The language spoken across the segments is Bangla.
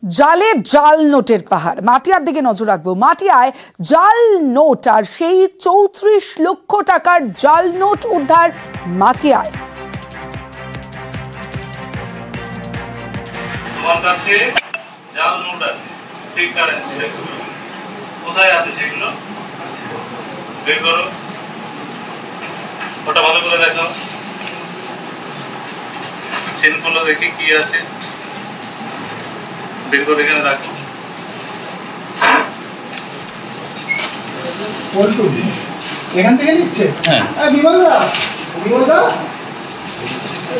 জালে জাল নোটের পাহাড়। মাটিয়ার দিকে নজর রাখবো। মাটিয়ায় জাল নোট আর সেই ৩৪ লক্ষ টাকার জাল নোট উদ্ধার মাটিয়ায়। তোমার কাছে জাল নোট আছে, ফেক কারেন্সি, কোথায় আছে সেগুলো বের করো, ওটা ভালো করে দেখো, চেনগুলো দেখি কি আছে, বের করে এখানে রাখো। এখান থেকে নিচ্ছে। হ্যাঁ বিমলদা, বিমলদা,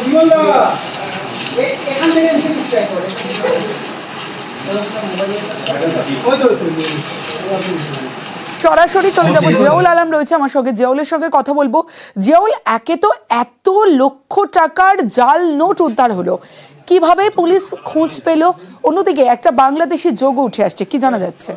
বিমলদা এখান থেকে নিচ্ছে একবারে। সরাসরি চলে যাবো। জিয়াউল আলম রয়েছে আমার সঙ্গে, জিয়াউলের সঙ্গে কথা বলবো। জিয়াউল, একে তো এত লক্ষ টাকার জাল নোট উদ্ধার হলো, কিভাবে পুলিশ খোঁজ পেল? অন্যদিকে একটা বাংলাদেশি যোগ উঠে আসছে, কি জানা যাচ্ছে?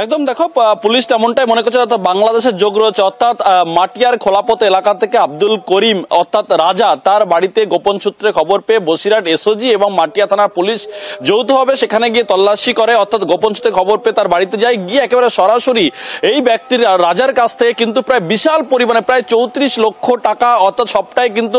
একদম দেখো, পুলিশ তেমনটাই মনে করছে বাংলাদেশের যোগ রয়েছে। অর্থাৎ মাটিয়ার খোলাপথ এলাকা থেকে আব্দুল করিম অর্থাৎ রাজা, তার বাড়িতে গোপন সূত্রে খবর পেয়ে বসিরহাট এসওজি এবং মাটিয়া থানার পুলিশ যৌথভাবে সেখানে গিয়ে তল্লাশি করে। অর্থাৎ গোপন সূত্রে খবর পেয়ে তার বাড়িতে যায়, গিয়ে একেবারে সরাসরি এই ব্যক্তির রাজার কাছ থেকে কিন্তু প্রায় বিশাল পরিমাণে প্রায় ৩৪ লক্ষ টাকা, অর্থাৎ সবটাই কিন্তু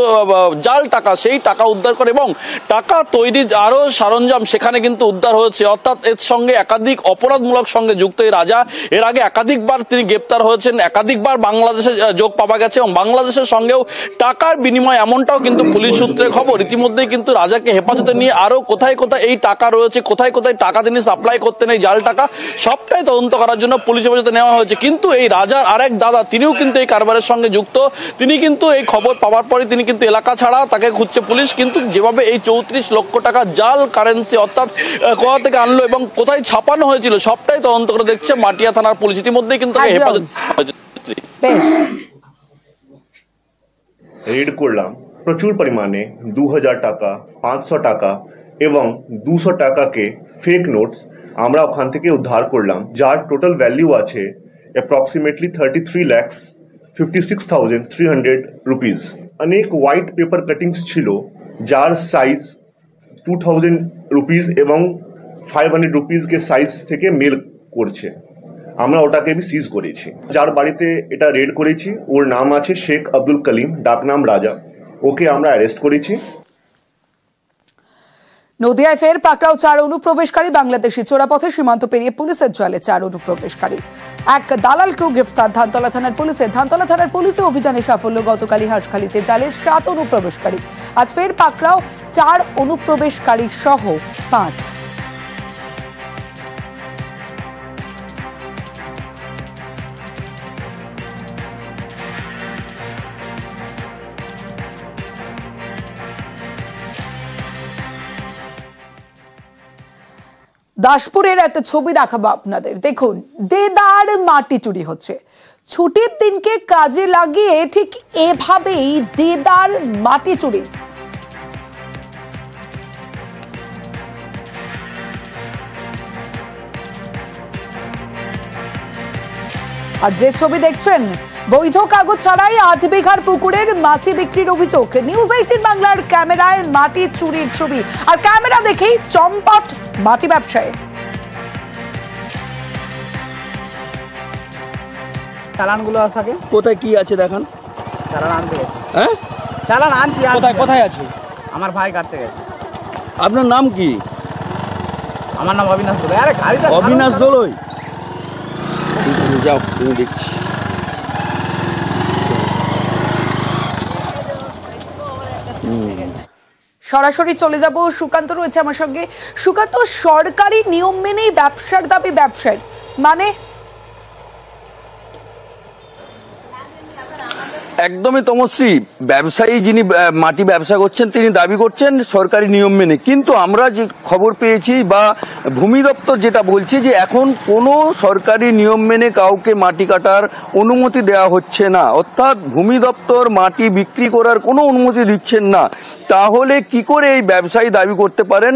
জাল টাকা, সেই টাকা উদ্ধার করে এবং টাকা তৈরির আরো সরঞ্জাম সেখানে কিন্তু উদ্ধার হয়েছে। অর্থাৎ এর সঙ্গে একাধিক অপরাধমূলক সঙ্গে যুক্ত রাজা। এর আগে একাধিকবার তিনি গ্রেপ্তার হয়েছেন, একাধিকবার বাংলাদেশে যোগ পাওয়া গেছে এবং বাংলাদেশের সঙ্গেও টাকার বিনিময়, এমনটাও কিন্তু পুলিশ সূত্রে খবর। ইতিমধ্যেই কিন্তু রাজাকে হেফাজতে নিয়ে আরো কোথায় কোথায় এই টাকা রয়েছে, কোথায় কোথায় টাকা তিনি সাপ্লাই করতেন, এই জাল টাকা, সবটাই তদন্ত করার জন্য পুলিশ হেফাজতে নেওয়া হয়েছে। কিন্তু এই রাজার আরেক দাদা, তিনিও কিন্তু এই কারবারের সঙ্গে যুক্ত। তিনি কিন্তু এই খবর পাওয়ার পরে তিনি কিন্তু এলাকা ছাড়া, তাকে খুঁজছে পুলিশ। কিন্তু যেভাবে এই ৩৪ লক্ষ টাকা জাল কারেন্সি অর্থাৎ কোথা থেকে আনলো এবং কোথায় ছাপানো হয়েছিল, সবটাই তদন্ত করে দেখছে মাটিয়া থানার পুলিশ। ইতিমধ্যে কিন্তু রেড করলাম প্রচুর পরিমাণে ২০০০ টাকা, ৫০০ টাকা এবং ২০০ টাকাকে ফেক নোটস আমরা ওখান থেকে উদ্ধার করলাম, যার টোটাল ভ্যালু আছে অ্যাপ্রক্সিমেটলি 33,56,300 রুপিস। অনেক হোয়াইট পেপার কাটিংস ছিল, যার সাইজ 2000 রুপিস এবং 500 রুপিসকে সাইজ থেকে মেল করছে। আমরা ওটাকে भी সিজ করেছি। যার বাড়িতে এটা রেড করেছি ওর নাম আছে শেখ আব্দুল কলিম, ডাকনাম রাজা। ওকে আমরা অ্যারেস্ট করেছি। নদিয়ায় ফের পাকড়াও ৪ অনুপ্রবেশকারী। বাংলাদেশি চোরাপথে সীমান্ত পেরিয়ে পুলিশের জালে ৪ অনুপ্রবেশকারী। এক দালালকেও গ্রেফতার ধানতলা থানার পুলিশের। ধানতলা থানার পুলিশে অভিযানে সাফল্য। গতকালই হাঁসখালিতে জালে ৭ অনুপ্রবেশকারী। আজ ফের পাকড়াও ৪ অনুপ্রবেশকারী সহ ৫। দাসপুরের একটা ছবি দেখাবো আপনাদের। দেখুন, দেদার মাটি চুরি হচ্ছে। ছুটির দিনকে কাজে লাগিয়ে ঠিক এভাবেই দেদার মাটি চুরি। আর যে ছবি দেখছেন, বৈধ কাগজ ছাড়াই ৮ বিঘার পুকুরের মাটি বিক্রির অভিযোগ। নিউজ 18 বাংলার ক্যামেরায় মাটি চুরির ছবি, আর ক্যামেরা দেখেই চম্পট মাটি ব্যবসায়ী। চালানগুলো থাকে কোথায় কি আছে দেখান। চালান আনতে গেছে। হ্যাঁ, চালান আনতে কোথায় কোথায় আছে? আমার ভাই কাটতে গেছে। আপনার নাম কি? আমার নাম অবিনাশ দোলই। আরে গাড়িটা অবিনাশ দোলই, যাও তুমি দেখছি। সরাসরি চলে যাব, সুকান্ত রয়েছে আমার সঙ্গে। সুকান্ত, সরকারি নিয়ম মেনেই ব্যবসার দাবি ব্যবসায়ী, মানে? একদমই তমশ্রী, ব্যবসায়ী যিনি মাটি ব্যবসা করছেন তিনি দাবি করছেন সরকারি নিয়ম মেনে। কিন্তু আমরা যে খবর পেয়েছি বা ভূমি দপ্তর যেটা বলছে যে এখন কোনো সরকারি নিয়ম মেনে কাউকে মাটি কাটার অনুমতি দেওয়া হচ্ছে না। অর্থাৎ ভূমি দপ্তর মাটি বিক্রি করার কোনো অনুমতি দিচ্ছেন না। তাহলে কি করে এই ব্যবসায়ী দাবি করতে পারেন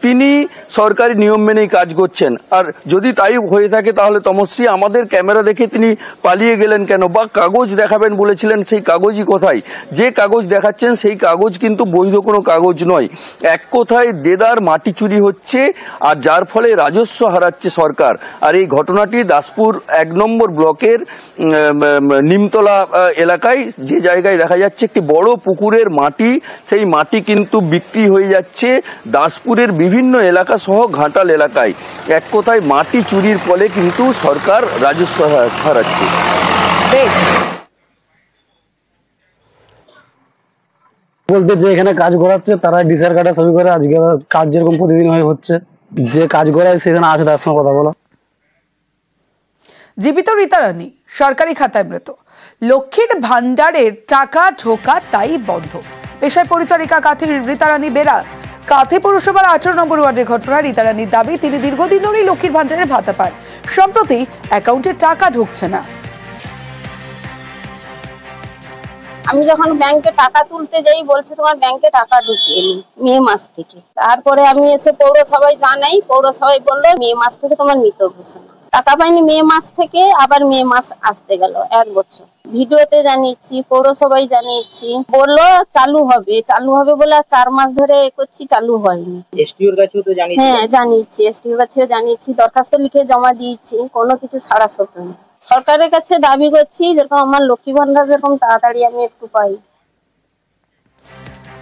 তিনি সরকারি নিয়ম মেনেই কাজ করছেন? আর যদি তাই হয়ে থাকে তাহলে তমশ্রী আমাদের ক্যামেরা দেখে তিনি পালিয়ে গেলেন কেন, বা কাগজ দেখাবেন বলেছিলেন সেই কাগজই কোথায়? যে কাগজ দেখাচ্ছেন সেই কাগজ কিন্তু বৈধ কোনো কাগজ নয়। এক কথায় দেদার মাটি চুরি হচ্ছে, আর যার ফলে রাজস্ব হারাচ্ছে সরকার। আর এই ঘটনাটি দাসপুর 1 নম্বর ব্লকের নিমতলা এলাকায়, যে জায়গায় দেখা যাচ্ছে একটি বড় পুকুরের মাটি, সেই মাটি কিন্তু বিক্রি হয়ে যাচ্ছে দাসপুরের বিভিন্ন এলাকা সহ ঘাটাল এলাকায়। এক কথায় মাটি চুরির ফলে কিন্তু সরকার রাজস্ব হারাচ্ছে। বলতে যে এখানে কাজ করাচ্ছে তারা ডিসার কাটা ছবি করে, আজকে কাজ যেরকম প্রতিদিন হচ্ছে, যে কাজ করায় সেখানে আছে তার সঙ্গে কথা বলা। জীবিত রীতা রানী সরকারি খাতায় মৃত, লক্ষ্মীর ভান্ডারের টাকা ঢোকা তাই বন্ধ। পেশায় পরিচারিকা কাঁথির রীতা রানী বেরা। কাঁথি পৌরসভার 18 নম্বর ওয়ার্ডের ঘটনা। রীতা রানীর দাবি, তিনি দীর্ঘদিন ধরেই লক্ষ্মীর ভান্ডারের ভাতা পান, সম্প্রতি অ্যাকাউন্টে টাকা ঢুকছে না। আমি যখন ব্যাংকে টাকা তুলতে যাই বলছে তোমার ব্যাংকে টাকা ঢুকিয়েনি মে মাস থেকে। তারপরে আমি এসে পৌরসভায় জানাই, পৌরসভায় বললো মে মাস থেকে তোমার মৃত ঘোষণা। টাকা পাইনি মে মাস থেকে, আবার মে মাস আসতে গেল 1 বছর। ভিডিওতে জানিয়েছি, পৌরসভায় জানিয়েছি, বললো চালু হবে বলে 4 মাস ধরে করছি, চালু হয়নি। এসটিওর কাছেও তো জানিয়েছি। হ্যাঁ জানিয়েছি, এসটিওর কাছেও জানিয়েছি, দরখাস্ত লিখে জমা দিয়েছি, কোনো কিছু সাড়া শব্দ নেই। সরকারের কাছে দাবি করছি যেরকম আমার লক্ষ্মী ভান্ডার যেরকম তাড়াতাড়ি আমি একটু পাই।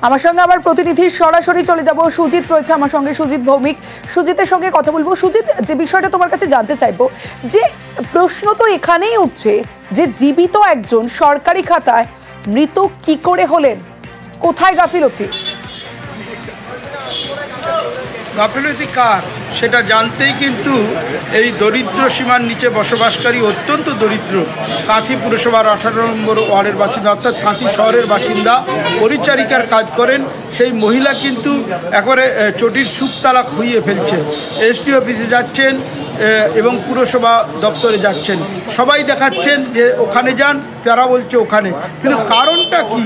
আমার সঙ্গে আমার প্রতিনিধি সরাসরি চলে যাব, সুজিত রয়েছে আমার সঙ্গে, সুজিত ভৌমিক। সুজিতের সঙ্গে কথা বলবো। সুজিত, যে বিষয়টা তোমার কাছে জানতে চাইবো, যে প্রশ্ন তো এখানেই উঠছে যে জীবিত একজন সরকারি খাতায় মৃত কি করে হলেন, কোথায় গাফিলতি? গাফিলতি কার সেটা জানতেই কিন্তু এই দরিদ্র সীমার নিচে বসবাসকারী অত্যন্ত দরিদ্র কাঁথি পুরসভার 18 নম্বর ওয়ার্ডের বাসিন্দা, অর্থাৎ কাঁথি শহরের বাসিন্দা, পরিচারিকার কাজ করেন সেই মহিলা কিন্তু একবারে চটির সুপতালা খুইয়ে ফেলছে। এসডি অফিসে যাচ্ছেন এবং পুরসভা দপ্তরে যাচ্ছেন, সবাই দেখাচ্ছেন যে ওখানে যান, তারা বলছে ওখানে, কিন্তু কারণটা কি?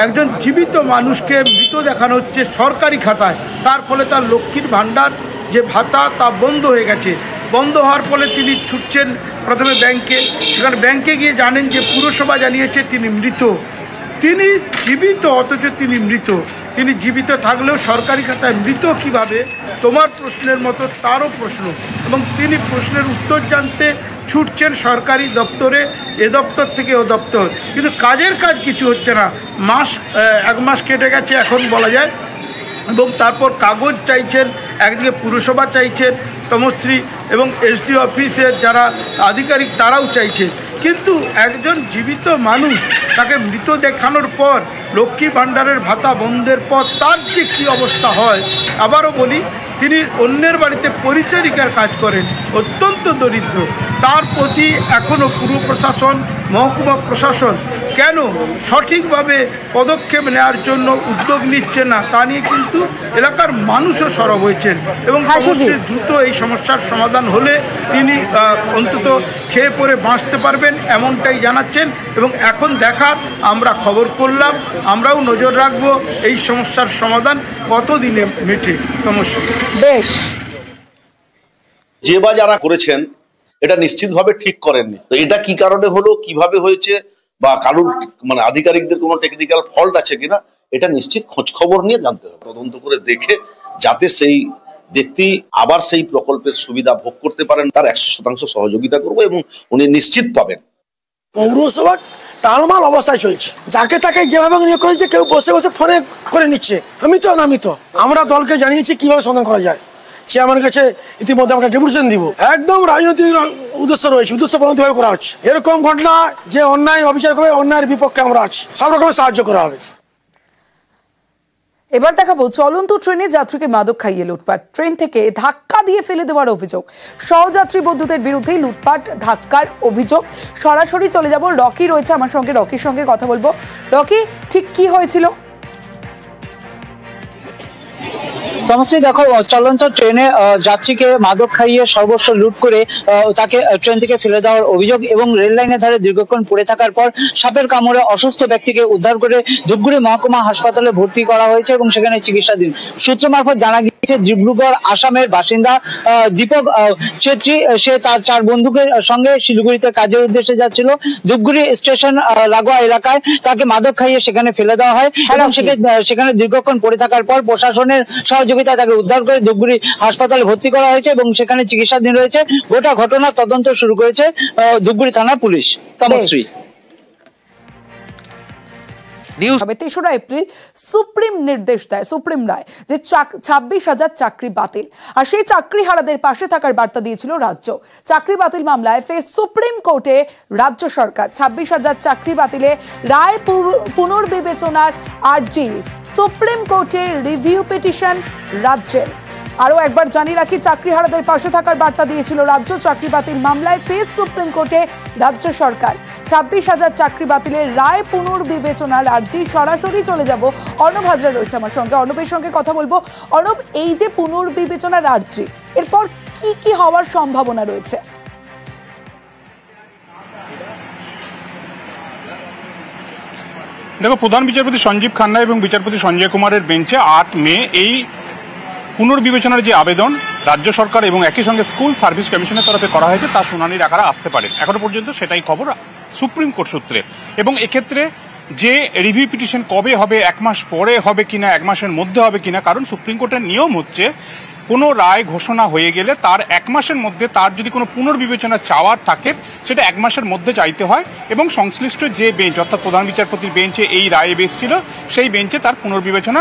একজন জীবিত মানুষকে মৃত দেখানো হচ্ছে সরকারি খাতায়, তার ফলে তার লক্ষ্মীর ভাণ্ডার যে ভাতা তা বন্ধ হয়ে গেছে। বন্ধ হওয়ার ফলে তিনি ছুটছেন প্রথমে ব্যাংকে, সেখানে ব্যাংকে গিয়ে জানেন যে পুরসভা জানিয়েছে তিনি মৃত। তিনি জীবিত, অথচ তিনি মৃত। তিনি জীবিত থাকলেও সরকারি খাতায় মৃত কিভাবে, তোমার প্রশ্নের মতো তারও প্রশ্ন, এবং তিনি প্রশ্নের উত্তর জানতে ছুটছেন সরকারি দপ্তরে, এ দপ্তর থেকে ও দপ্তর, কিন্তু কাজের কাজ কিছু হচ্ছে না। 1 মাস কেটে গেছে এখন বলা যায়, এবং তারপর কাগজ চাইছেন, একদিকে পুরসভা চাইছেন, তমশ্রী এবং এসডি অফিসের যারা আধিকারিক তারাও চাইছেন, কিন্তু একজন জীবিত মানুষ তাকে মৃত দেখানোর পর লক্ষ্মী ভাণ্ডারের ভাতা বন্ধের পর তার যে কী অবস্থা হয়। আবারও বলি, তিনি অন্যের বাড়িতে পরিচারিকার কাজ করেন, অত্যন্ত দরিদ্র। তার প্রতি এখনও পুর প্রশাসন, মহকুমা প্রশাসন কেন সঠিকভাবে পদক্ষেপ নেওয়ার জন্য উদ্যোগ নিচ্ছে না, তা নিয়ে কিন্তু এলাকার মানুষও সরব হয়েছেন, এবং অবশ্যই দ্রুত এই সমস্যার সমাধান হলে তিনি অন্তত খেয়ে পরে বাঁচতে পারবেন এমনটাই জানাচ্ছেন। এবং এখন দেখার, আমরা খবর করলাম, আমরাও নজর রাখবো এই সমস্যার সমাধান কতদিনে মেটে। সমস্যা বেশ, যে বা যারা করেছেন এটা নিশ্চিতভাবে ঠিক করেননি। তো এটা কি কারণে হলো, কিভাবে হয়েছে, বা কারোর মানে আধিকারিকদের কোনো টেকনিক্যাল ফল্ট আছে কিনা, এটা নিশ্চিত খোঁজ খবর নিয়ে জানতে হবে, তদন্ত করে দেখে, যাতে সেই ব্যক্তি আবার সেই প্রকল্পের সুবিধা ভোগ করতে পারেন, তার 100% সহযোগিতা করবো, এবং উনি নিশ্চিত পাবেন। পৌরসভা টালমাল অবস্থায় চলছে, যাকে তাকে যেভাবে নিয়োগ করেছে, কেউ বসে বসে ফোনে করে নিচ্ছে, নামিত। আমরা দলকে জানিয়েছি কিভাবে সমাধান করা যায়, চেয়ারম্যানের কাছে ইতিমধ্যে আমরা ডেপুটেশন দিব। একদম রাজনৈতিক উদ্দেশ্য রয়েছে, উদ্দেশ্য প্রণোদিত করা হচ্ছে। এরকম ঘটনা যে অন্যায় অবিচার করবে, অন্যায়ের বিপক্ষে আমরা আছি, সব রকমের সাহায্য করা হবে। এবার দেখাবো চলন্ত ট্রেনে যাত্রীকে মাদক খাইয়ে লুটপাট, ট্রেন থেকে ধাক্কা দিয়ে ফেলে দেওয়ার অভিযোগ। সহযাত্রী বন্ধুদের বিরুদ্ধে লুটপাট ধাক্কার অভিযোগ। সরাসরি চলে যাব, রকি রয়েছে আমার সঙ্গে, রকির সঙ্গে কথা বলবো। রকি, ঠিক কি হয়েছিল? তমশ্রী, দেখো চলন্ত ট্রেনে যাত্রীকে মাদক খাইয়ে সর্বস্ব লুট করে তাকে ট্রেন থেকে ফেলে দেওয়ার অভিযোগ এবং রেল লাইনের ধারে দীর্ঘক্ষণ পড়ে থাকার পর সাপের কামড়ে অসুস্থ ব্যক্তিকে উদ্ধার করে ধূপগুড়ি মহকুমা হাসপাতালে ভর্তি করা হয়েছে এবং সেখানে চিকিৎসাধীন। সূত্র মারফত জানা গিয়েছে ডিব্রুগড় আসামের বাসিন্দা দীপক ছেত্রী, সে তার 4 বন্ধুদের সঙ্গে শিলিগুড়িতে কাজের উদ্দেশ্যে যাচ্ছিল। ধূপগুড়ি স্টেশন লাগোয়া এলাকায় তাকে মাদক খাইয়ে সেখানে ফেলে দেওয়া হয় এবং সেখানে দীর্ঘক্ষণ পড়ে থাকার পর প্রশাসনের সহযোগিতা তাকে উদ্ধার করে ধূপগুড়ি হাসপাতালে ভর্তি করা হয়েছে এবং সেখানে চিকিৎসাধীন রয়েছে। গোটা ঘটনার তদন্ত শুরু করেছে ধূপগুড়ি থানার পুলিশ। তমশ্রী, 3রা এপ্রিল সুপ্রিম নির্দেশ দেয়, সুপ্রিম রায় যে 26,000 চাকরি বাতিল, আর সেই চাকরি হারাদের পাশে থাকার বার্তা দিয়েছিল রাজ্য। চাকরি বাতিল মামলায় ফের সুপ্রিম কোর্টে রাজ্য সরকার। 26,000 চাকরি বাতিলে রায় পুনর্বিবেচনার আর্জি, সুপ্রিম কোর্টে রিভিউ পিটিশন রাজ্যের। আরো একবার জানিয়ে রাখি, চাকরি হারাদের পাশে থাকার বার্তা দিয়েছিল রাজ্য। চাকরি বাতিল মামলায় ফের সুপ্রিম কোর্টে রাজ্য সরকার। 26,000 চাকরি বাতিলের রায় পুনর্বিবেচনার আর্জি। সরাসরি চলে যাব, অর্ণব হাজরা রয়েছে আমার সঙ্গে, অর্ণবের সঙ্গে কথা বলবো। অর্ণব, এই যে পুনর্বিবেচনার আর্জি, এরপর কি কি হওয়ার সম্ভাবনা রয়েছে? দেখো, প্রধান বিচারপতি সঞ্জীব খান্না এবং বিচারপতি সঞ্জয় কুমারের বেঞ্চে 8 মে এই পুনর্বিবেচনার যে আবেদন রাজ্য সরকার এবং একই সঙ্গে স্কুল সার্ভিস কমিশনের তরফে করা হয়েছে তার শুনানির আকারে আসতে পারে। এখনো পর্যন্ত সেটাই খবর সুপ্রিম কোর্ট সূত্রে। এবং এক্ষেত্রে যে রিভিউ পিটিশন কবে হবে, 1 মাস পরে হবে কিনা, 1 মাসের মধ্যে হবে কিনা, কারণ সুপ্রিম কোর্টের নিয়ম হচ্ছে কোনো রায় ঘোষণা হয়ে গেলে তার 1 মাসের মধ্যে তার যদি কোনো পুনর্বিবেচনা চাওয়ার থাকে সেটা 1 মাসের মধ্যে চাইতে হয় এবং সংশ্লিষ্ট যে বেঞ্চ অর্থাৎ প্রধান বিচারপতির বেঞ্চে এই রায়ে বেসছিল সেই বেঞ্চে তার পুনর্বিবেচনা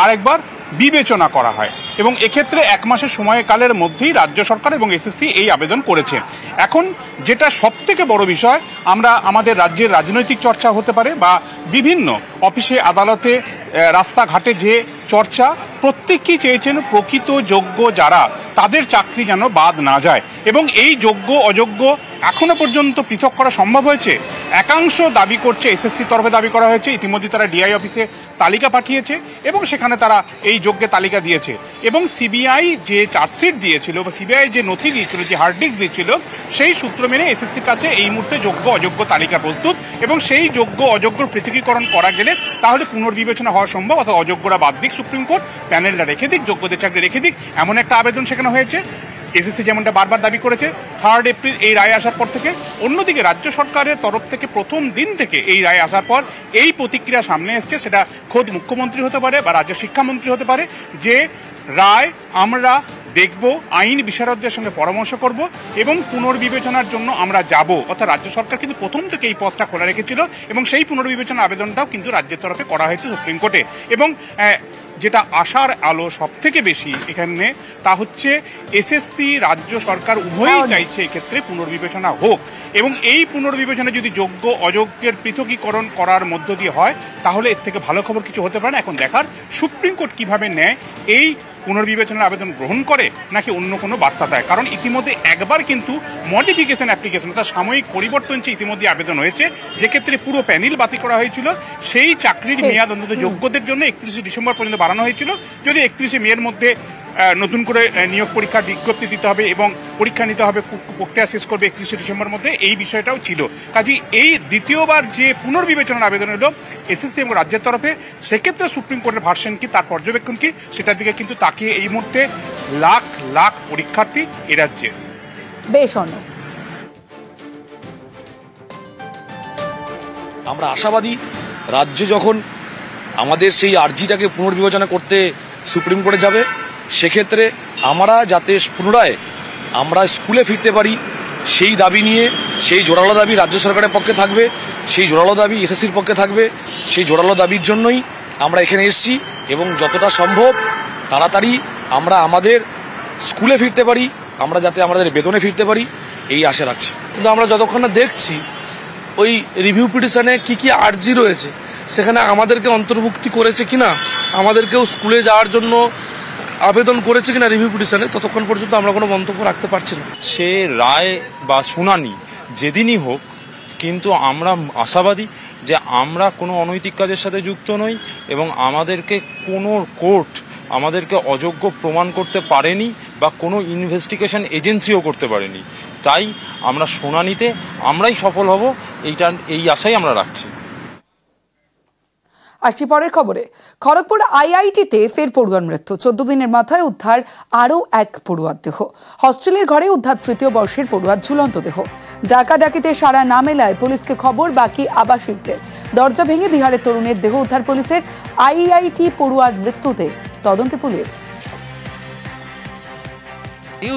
আরেকবার বিবেচনা করা হয় এবং এক্ষেত্রে 1 মাসের সময়কালের মধ্যেই রাজ্য সরকার এবং এসএসসি এই আবেদন করেছে। এখন যেটা সবথেকে বড় বিষয়, আমরা আমাদের রাজ্যের রাজনৈতিক চর্চা হতে পারে বা বিভিন্ন অফিসে আদালতে রাস্তাঘাটে যে চর্চা, প্রত্যেকেই চেয়েছেন প্রকৃত যোগ্য যারা তাদের চাকরি যেন বাদ না যায় এবং এই যোগ্য অযোগ্য এখনো পর্যন্ত পৃথক করা সম্ভব হয়েছে। একাংশ দাবি করছে, এসএসসির তরফে দাবি করা হয়েছে, ইতিমধ্যে তারা ডিআই অফিসে তালিকা পাঠিয়েছে এবং সেখানে তারা এই যোগ্যের তালিকা দিয়েছে এবং সিবিআই যে চার্জশিট দিয়েছিল বা সিবিআই যে নথি দিয়েছিল, যে হার্ড ডিস্ক দিয়েছিল, সেই সূত্র মেনে এসএসসির কাছে এই মুহূর্তে যোগ্য অযোগ্য তালিকা প্রস্তুত এবং সেই যোগ্য অযোগ্যর পৃথকীকরণ করা গেলে তাহলে পুনর্বিবেচনা হওয়া সম্ভব, অর্থাৎ অযোগ্যরা বাদ দিক সুপ্রিম কোর্ট, প্যানেলটা রেখে দিক, যোগ্যদের চাকরি রেখে দিক, এমন একটা আবেদন সেখানে হয়েছে। এসএসসি যেমনটা বারবার দাবি করেছে 3 এপ্রিল এই রায় আসার পর থেকে। অন্যদিকে রাজ্য সরকারের তরফ থেকে প্রথম দিন থেকে এই রায় আসার পর এই প্রতিক্রিয়া সামনে এসছে, সেটা খোদ মুখ্যমন্ত্রী হতে পারে বা রাজ্য শিক্ষামন্ত্রী হতে পারে, যে রায় আমরা দেখব, আইন বিশারদদের সঙ্গে পরামর্শ করব এবং পুনর্বিবেচনার জন্য আমরা যাব। অর্থাৎ রাজ্য সরকার কিন্তু প্রথম থেকে এই পথটা খোলা রেখেছিল এবং সেই পুনর্বিবেচনা আবেদনটাও কিন্তু রাজ্যের তরফে করা হয়েছে সুপ্রিম কোর্টে। এবং যেটা আশার আলো সব থেকে বেশি এখানে, তা হচ্ছে এসএসসি রাজ্য সরকার উভয়ই চাইছে এক্ষেত্রে পুনর্বিবেচনা হোক এবং এই পুনর্বিবেচনা যদি যোগ্য অযোগ্যের পৃথকীকরণ করার মধ্য দিয়ে হয় তাহলে এর থেকে ভালো খবর কিছু হতে পারে না। এখন দেখার সুপ্রিম কোর্ট কিভাবে নেয়, এই পুনর্বিবেচনার আবেদন গ্রহণ করে নাকি অন্য কোনো বার্তা দেয়। কারণ ইতিমধ্যে একবার কিন্তু মডিফিকেশন অ্যাপ্লিকেশন অর্থাৎ সাময়িক পরিবর্তন ইতিমধ্যে আবেদন হয়েছে, যেক্ষেত্রে পুরো প্যানেল বাতিল করা হয়েছিল। সেই চাকরির মেয়াদ অন্তত যোগ্যদের জন্য 31শে ডিসেম্বর পর্যন্ত বাড়ানো হয়েছিল, যদি 31শে মের মধ্যে নতুন করে নিয়োগ পরীক্ষার বিজ্ঞপ্তি দিতে হবে এবং পরীক্ষা নিতে হবে, প্রক্রিয়া শেষ করবে 31শে ডিসেম্বর মধ্যে, এই বিষয়টাও ছিল। কাজেই এই দ্বিতীয়বার যে পুনর্বিবেচনার আবেদন হলো এসএসসি এবং রাজ্যের তরফে, সেক্ষেত্রে সুপ্রিম কোর্টের ভার্সন কি, তার পর্যবেক্ষণ কি, সেটার দিকে কিন্তু তাকিয়ে এই মুহূর্তে লাখ লাখ পরীক্ষার্থী এ রাজ্যে। বেশ, আমরা আশাবাদী রাজ্য যখন আমাদের সেই আর্জিটাকে পুনর্বিবেচনা করতে সুপ্রিম কোর্টে যাবে, সেক্ষেত্রে আমরা যাতে পুনরায় আমরা স্কুলে ফিরতে পারি সেই দাবি নিয়ে, সেই জোরালো দাবি রাজ্য সরকারের পক্ষে থাকবে, সেই জোরালো দাবি এসএসসির পক্ষে থাকবে। সেই জোরালো দাবির জন্যই আমরা এখানে এসেছি এবং যতটা সম্ভব তাড়াতাড়ি আমরা আমাদের স্কুলে ফিরতে পারি, আমরা যাতে আমাদের বেতনে ফিরতে পারি, এই আশা রাখছি। কিন্তু আমরা যতক্ষণ না দেখছি ওই রিভিউ পিটিশনে কি কি আর্জি রয়েছে, সেখানে আমাদেরকে অন্তর্ভুক্তি করেছে কিনা, আমাদেরকেও স্কুলে যাওয়ার জন্য আবেদন করেছে কিনা রিভিউ পিটিশনে, ততক্ষণ পর্যন্ত আমরা কোনো মন্তব্য রাখতে পারছি না। সে রায় বা শুনানি যেদিনই হোক, কিন্তু আমরা আশাবাদী যে আমরা কোনো অনৈতিক কাজের সাথে যুক্ত নই এবং আমাদেরকে কোনো কোর্ট আমাদেরকে অযোগ্য প্রমাণ করতে পারেনি বা কোনো ইনভেস্টিগেশন এজেন্সিও করতে পারেনি। তাই আমরা শুনানিতে আমরাই সফল হব এই আশাই আমরা রাখছি। আসছি পরের খবরে। খড়গপুর আইআইটিতে ফের পড়ুয়ার মৃত্যু। 14 দিনের মাথায় উদ্ধার আরও এক পড়ুয়ার দেহ। হস্টেলের ঘরে উদ্ধার তৃতীয় বর্ষের পড়ুয়ার ঝুলন্ত দেহ। ডাকা ডাকিতে সারা না মেলায় পুলিশকে খবর বাকি আবাসিকদের। দরজা ভেঙে বিহারের তরুণের দেহ উদ্ধার পুলিশের। আইআইটি পড়ুয়ার মৃত্যুতে তদন্তে পুলিশ।